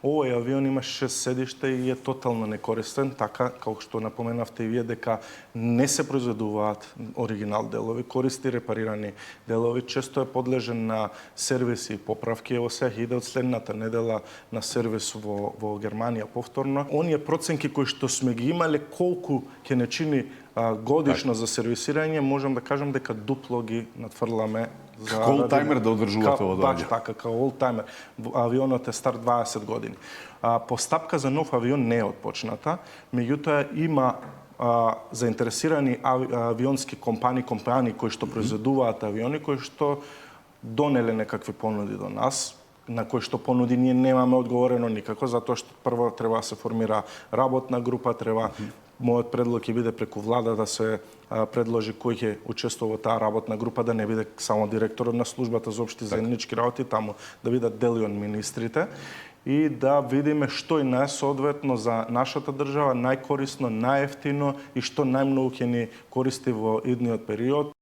Овој авион има 6 седишта и е тотално некористен, така како што напоменавте и вие дека не се произведуваат оригинал делови, користи репарирани делови, често е подлежен на сервиси и поправки. Ево сега иде од следната недела на сервис во Германија повторно. Оние проценки кои што сме ги имале колку ќе не чини годишно за сервисирање, можам да кажам дека дупло ги надфрламе. Како олтаймер да одржувате ова доаѓа? Така, како олтаймер. Авионот е стар 20 години. Постапка за нов авион не е отпочната, меѓутоа има заинтересирани авионски компании кои што произведуваат авиони, кои што донеле некакви понуди до нас, на кои што понуди ние немаме одговорено никако, затоа што прво треба да се формира работна група, мојот предлог ќе биде преку влада да се предложи кој ќе учествува во таа работна група, да не биде само директорот на службата за општи заеднички работи, таму да бидат дели од министрите и да видиме што е најсоодветно за нашата држава, најкорисно, најевтино и што најмногу ќе ни користи во идниот период.